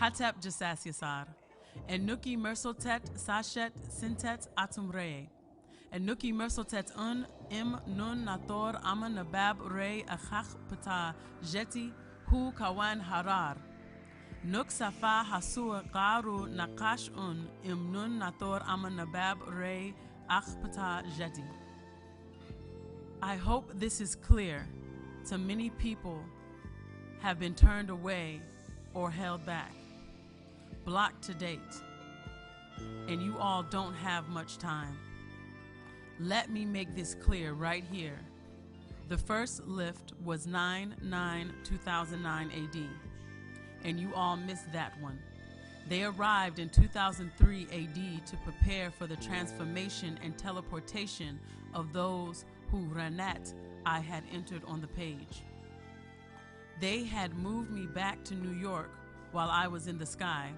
Hatep Jasas Yasar, and Nuki Mersotet Sashat Sentat Atum Rayay, and Nuki Mersotet Nun Nator Ama Nabab Ray Achach Pata Jeti Hu Kawan Harar, Nuk Safa Hasua Garu Nakash Nun Nator Ama Nabab Ray Ach Pata Jeti. I hope this is clear to many people have been turned away or held back, blocked to date, and you all don't have much time. Let me make this clear right here. The first lift was 9/9/2009 AD, and you all missed that one. They arrived in 2003 AD to prepare for the transformation and teleportation of those who Ranat I had entered on the page. They had moved me back to New York while I was in the sky.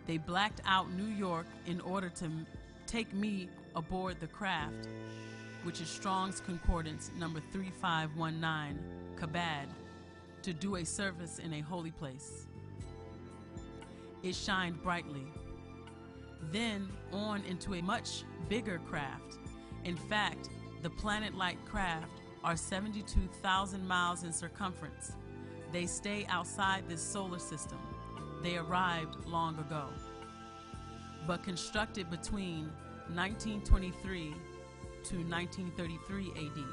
They blacked out New York in order to take me aboard the craft, which is Strong's Concordance number 3519, Kabad, to do a service in a holy place. It shined brightly. Then on into a much bigger craft. In fact, the planet-like craft are 72,000 miles in circumference. They stay outside this solar system. They arrived long ago, but constructed between 1923 to 1933 AD.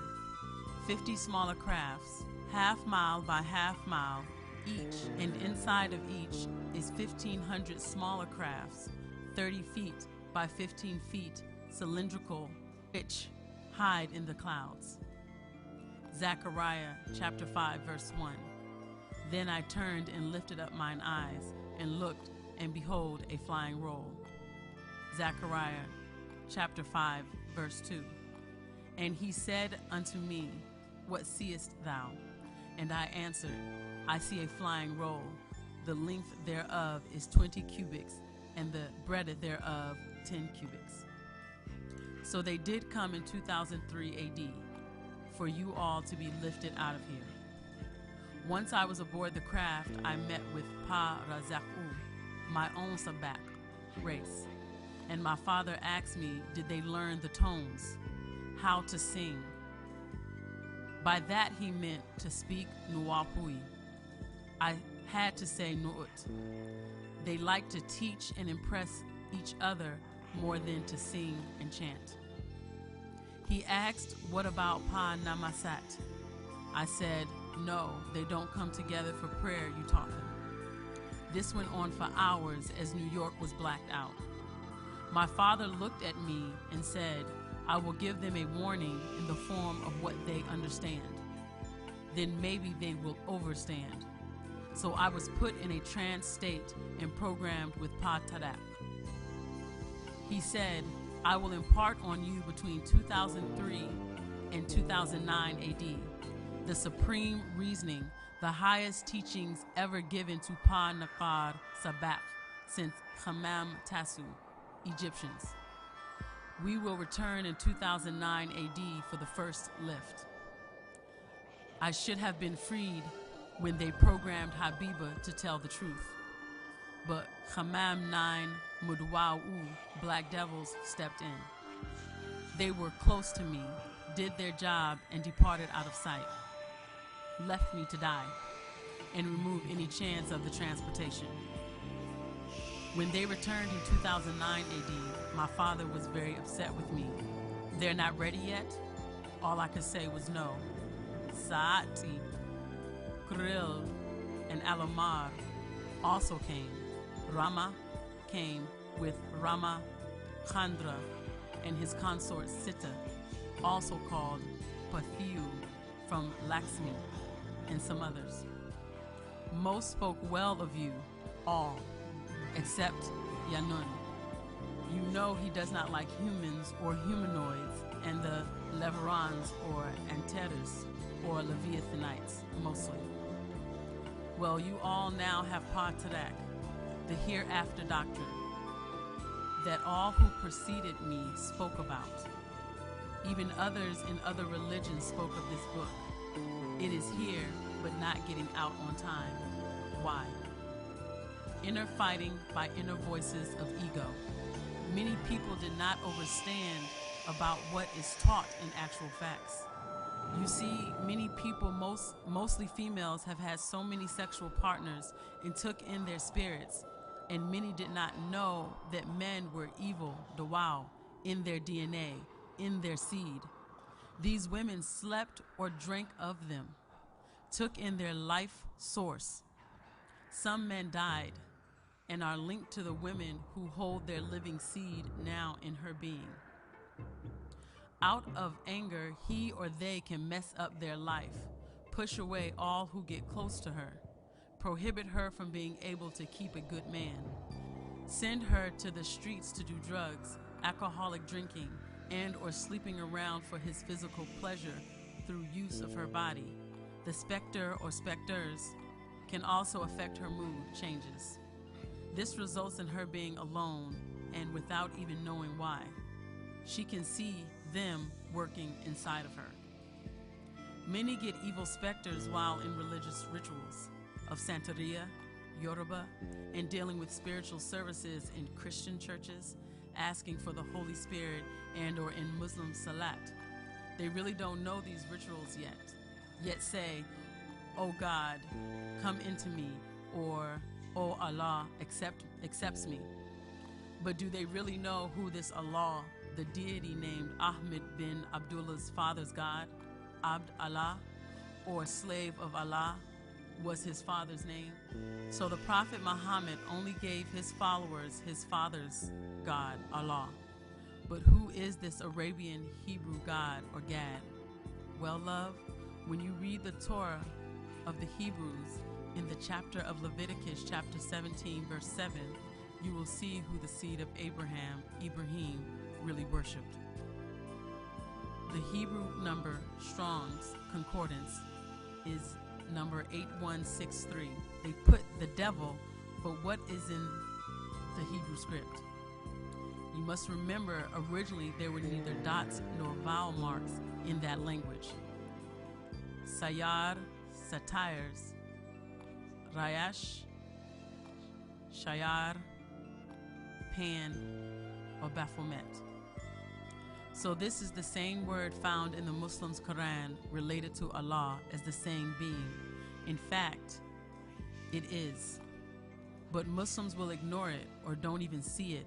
50 smaller crafts, half mile by half mile each, and inside of each is 1,500 smaller crafts, 30 feet by 15 feet, cylindrical, which hide in the clouds. Zechariah chapter 5 verse 1. Then I turned and lifted up mine eyes and looked, and behold, a flying roll. Zechariah chapter 5 verse 2. And he said unto me, What seest thou? And I answered, I see a flying roll. The length thereof is 20 cubits, and the breadth thereof 10 cubits. So they did come in 2003 AD, for you all to be lifted out of here. Once I was aboard the craft, I met with Pa Razaku, my own Sabak race, and my father asked me, did they learn the tones, how to sing? By that he meant to speak wu-nuwaupu. I had to say nu'ut. They like to teach and impress each other more than to sing and chant. He asked, what about Pa Namasat? I said, no, they don't come together for prayer, you taught them. This went on for hours as New York was blacked out. My father looked at me and said, I will give them a warning in the form of what they understand. Then maybe they will overstand. So I was put in a trance state and programmed with Pa Tadak. He said, I will impart on you between 2003 and 2009 AD the supreme reasoning, the highest teachings ever given to Pa Nakar Sabak since Hamam Tasu, Egyptians. We will return in 2009 AD for the first lift. I should have been freed when they programmed Habiba to tell the truth. But Hamam 9 wu-nuwaupu black devils stepped in. They were close to me, did their job, and departed out of sight. Left me to die and remove any chance of the transportation. When they returned in 2009 AD, my father was very upset with me. They're not ready yet? All I could say was no. Saati, Krill, and Alomar also came. Rama came with Rama Chandra and his consort Sita, also called Pathiu from Laxmi, and some others. Most spoke well of you, all, except Yanun. You know he does not like humans or humanoids, and the Leverons or Anteras or Leviathanites, mostly. Well, you all now have Pa Tadak, the hereafter doctrine, that all who preceded me spoke about. Even others in other religions spoke of this book. It is here, but not getting out on time. Why? inner fighting by inner voices of ego. Many people did not understand about what is taught in actual facts. You see, many people, mostly females, have had so many sexual partners and took in their spirits, and many did not know that men were evil, wu-nuwaupu, in their DNA, in their seed. These women slept or drank of them, took in their life source. Some men died and are linked to the women who hold their living seed now in her being. Out of anger, he or they can mess up their life, push away all who get close to her, prohibit her from being able to keep a good man, send her to the streets to do drugs, alcoholic drinking, and or sleeping around for his physical pleasure through use of her body. The specter or specters can also affect her mood changes. This results in her being alone and without even knowing why. She can see them working inside of her. Many get evil specters while in religious rituals of Santeria, Yoruba, and dealing with spiritual services in Christian churches, asking for the Holy Spirit, and or in Muslim salat. They really don't know these rituals yet say, "Oh God, come into me," or "Oh Allah, accepts me." But do they really know who this Allah, the deity named Ahmed bin Abdullah's father's God, Abd Allah, or slave of Allah, was his father's name? So the Prophet Muhammad only gave his followers his father's God, Allah. But who is this Arabian Hebrew God or Gad? Well, love, when you read the Torah of the Hebrews in the chapter of Leviticus, chapter 17, verse 7, you will see who the seed of Ibrahim, really worshipped. The Hebrew number Strong's Concordance is number 8163. They put the devil, but what is in the Hebrew script? You must remember, originally there were neither dots nor vowel marks in that language. Sayar, satires, Rayash, Shayar, Pan, or Baphomet. So this is the same word found in the Muslims' Quran related to Allah as the same being. In fact, it is. But Muslims will ignore it or don't even see it.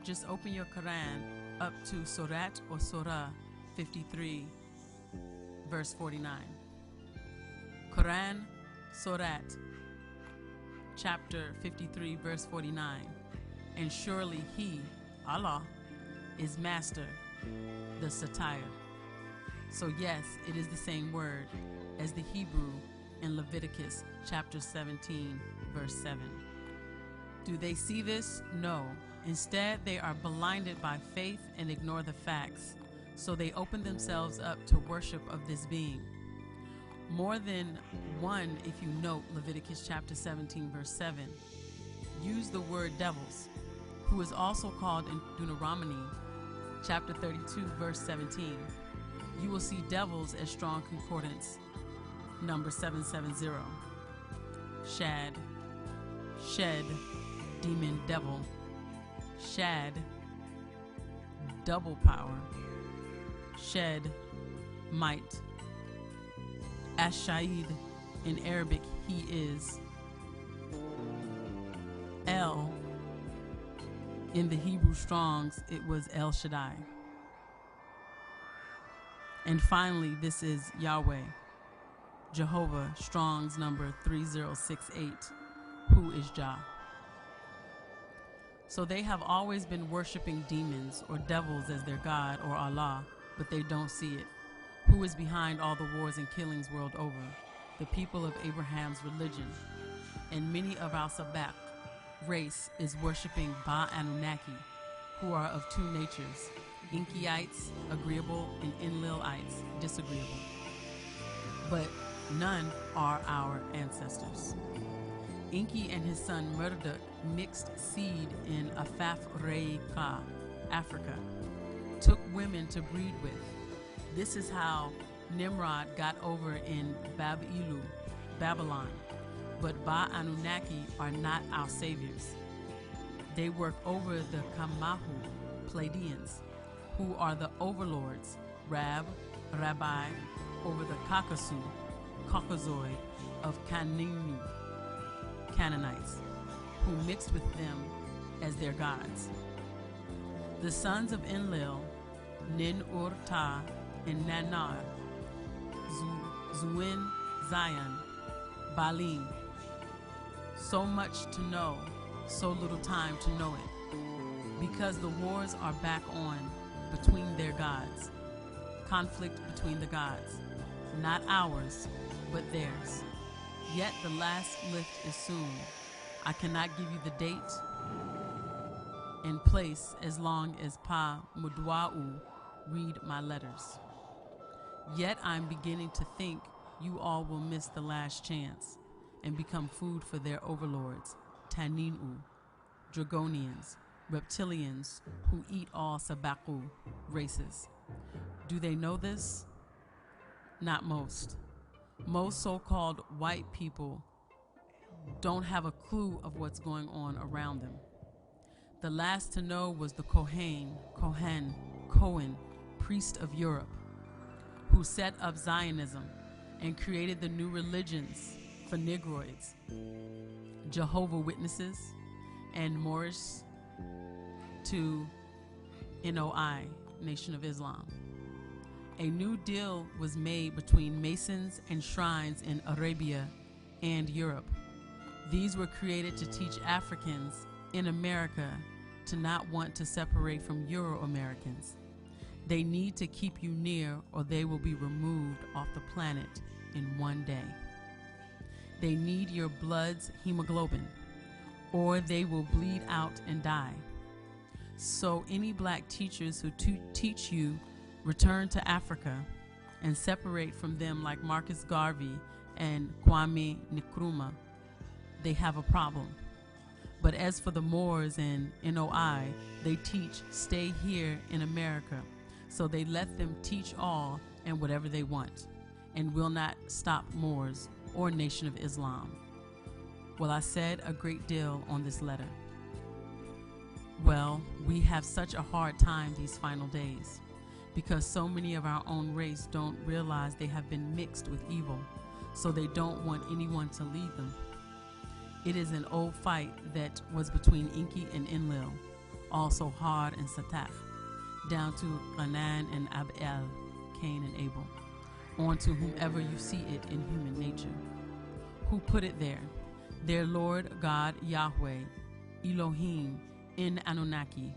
Just open your Quran up to Surat or Surah 53, verse 49. Quran, Surat, chapter 53, verse 49. And surely He, Allah, is Master, the satire. So yes, it is the same word as the Hebrew in Leviticus chapter 17, verse 7. Do they see this? No. Instead, they are blinded by faith and ignore the facts. So they open themselves up to worship of this being. More than one, if you note Leviticus chapter 17, verse 7, use the word devils, who is also called in Deuteronomy chapter 32, verse 17. You will see devils as Strong Concordance, number 770. Shad, shed, demon, devil. Shad, double power. Shed, might. Ash-Shahid, in Arabic, he is. El, in the Hebrew Strongs, it was El Shaddai. And finally, this is Yahweh, Jehovah, Strong's number 3068, who is Jah. So they have always been worshiping demons or devils as their God or Allah, but they don't see it. Who is behind all the wars and killings world over? The people of Abraham's religion. And many of our Sabak race is worshiping Ba Anunnaki, who are of two natures, Inkyites, agreeable, and Enlilites, disagreeable. But none are our ancestors. Inki and his son Marduk mixed seed in Afaf-Rayka, Africa, took women to breed with. This is how Nimrod got over in Babylon. but Ba Anunnaki are not our saviors. They work over the Kamahu Pleiadians, who are the overlords, Rabbi, over the Caucasoid of Canaanites, who mixed with them as their gods. The sons of Enlil, Nin-Ur-Ta, and Nanar, Zuin, Zion, Balim. So much to know, so little time to know it, because the wars are back on between their gods, conflict between the gods, not ours, but theirs. Yet the last lift is soon. I cannot give you the date and place as long as Pa Wu-nuwaupu read my letters. Yet I'm beginning to think you all will miss the last chance and become food for their overlords, Taninu, Dragonians, reptilians who eat all Sabaku races. Do they know this? Not most. Most so-called white people don't have a clue of what's going on around them. The last to know was the Cohen, priest of Europe, who set up Zionism and created the new religions for Negroids, Jehovah Witnesses, and Moorish to NOI, Nation of Islam. A new deal was made between Masons and shrines in Arabia and Europe. These were created to teach Africans in America to not want to separate from Euro-Americans. They need to keep you near or they will be removed off the planet in one day. They need your blood's hemoglobin or they will bleed out and die. So any black teachers who teach you return to Africa and separate from them like Marcus Garvey and Kwame Nkrumah, they have a problem. But as for the Moors and NOI, they teach stay here in America. So they let them teach all and whatever they want and will not stop Moors or Nation of Islam. Well, I said a great deal on this letter. Well, we have such a hard time these final days because so many of our own race don't realize they have been mixed with evil, so they don't want anyone to lead them. It is an old fight that was between Enki and Enlil, also Har and Sataf, down to Canaan and Abel, Cain and Abel, on to whomever you see it in human nature. Who put it there? Their Lord God Yahweh, Elohim, in Anunnaki.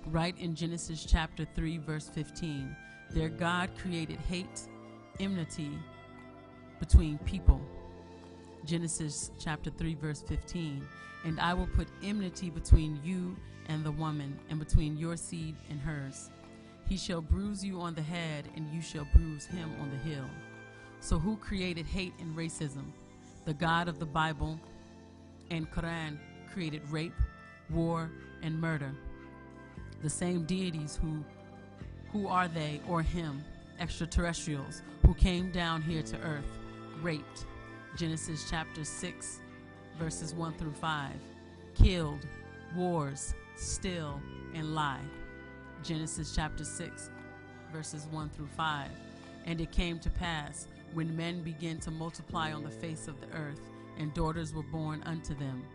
Right in Genesis chapter 3, verse 15, their God created hate, enmity between people. Genesis chapter 3, verse 15, and I will put enmity between you and the woman, and between your seed and hers. He shall bruise you on the head, and you shall bruise him on the heel. So who created hate and racism? The God of the Bible and Quran created rape, war, and murder. The same deities who are they or him, extraterrestrials, who came down here to earth, raped, Genesis chapter 6, verses 1 through 5, killed, wars, steal, and lie, Genesis chapter 6, verses 1 through 5. And it came to pass, when men began to multiply on the face of the earth, and daughters were born unto them,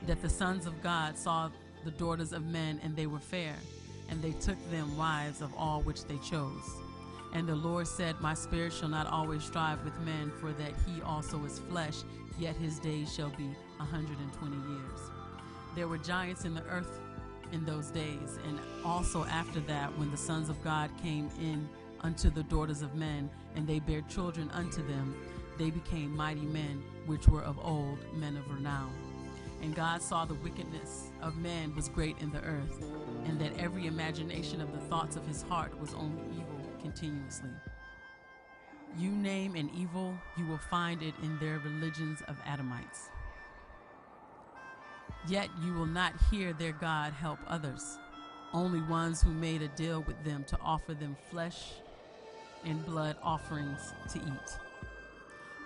that the sons of God saw the daughters of men, and they were fair, and they took them wives of all which they chose. And the Lord said, my spirit shall not always strive with men, for that he also is flesh, yet his days shall be 120 years. There were giants in the earth in those days, and also after that, when the sons of God came in unto the daughters of men, and they bare children unto them, they became mighty men, which were of old, men of renown. And God saw the wickedness of man was great in the earth, and that every imagination of the thoughts of his heart was only evil continuously. You name an evil, you will find it in their religions of Adamites. Yet you will not hear their God help others, only ones who made a deal with them to offer them flesh and blood offerings to eat.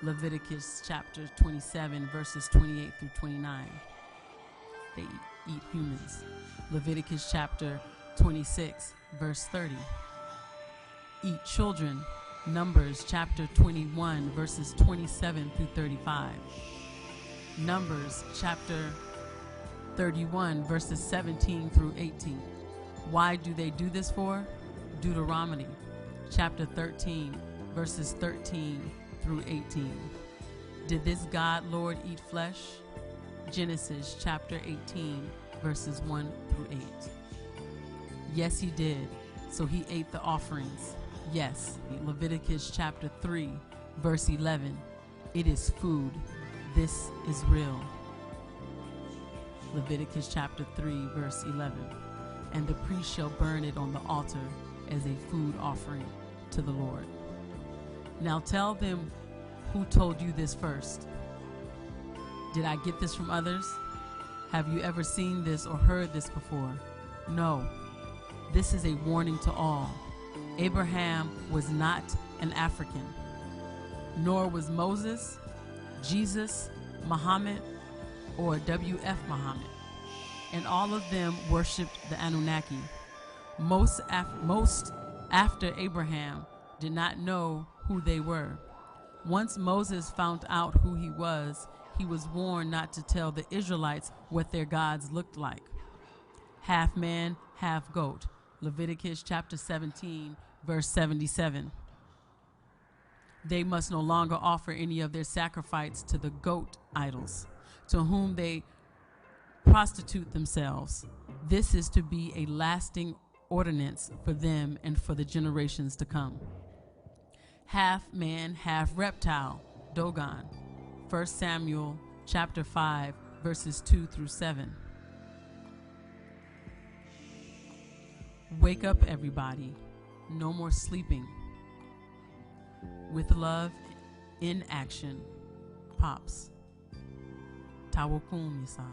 Leviticus chapter 27, verses 28 through 29. They eat humans. Leviticus chapter 26, verse 30. Eat children. Numbers chapter 21, verses 27 through 35. Numbers chapter 31, verses 17 through 18. Why do they do this for? Deuteronomy chapter 13, verses 13 through 18. Did this God Lord eat flesh? Genesis chapter 18, verses 1 through 8. Yes, he did. So he ate the offerings. Yes, Leviticus chapter 3, verse 11. It is food. This is real. Leviticus chapter 3, verse 11. And the priest shall burn it on the altar as a food offering to the Lord. Now tell them who told you this first. Did I get this from others? Have you ever seen this or heard this before? No. This is a warning to all. Abraham was not an African, nor was Moses, Jesus, Muhammad, or W.F. Muhammad. And all of them worshipped the Anunnaki. Most after Abraham did not know who they were. Once Moses found out who he was warned not to tell the Israelites what their gods looked like. Half man, half goat. Leviticus chapter 17, verse 77. They must no longer offer any of their sacrifice to the goat idols, to whom they prostitute themselves. This is to be a lasting ordinance for them and for the generations to come. Half man, half reptile, Dogon. 1 Samuel chapter 5, verses 2 through 7. Wake up, everybody. No more sleeping. With love, in action. Pops. Tawakum Yisad.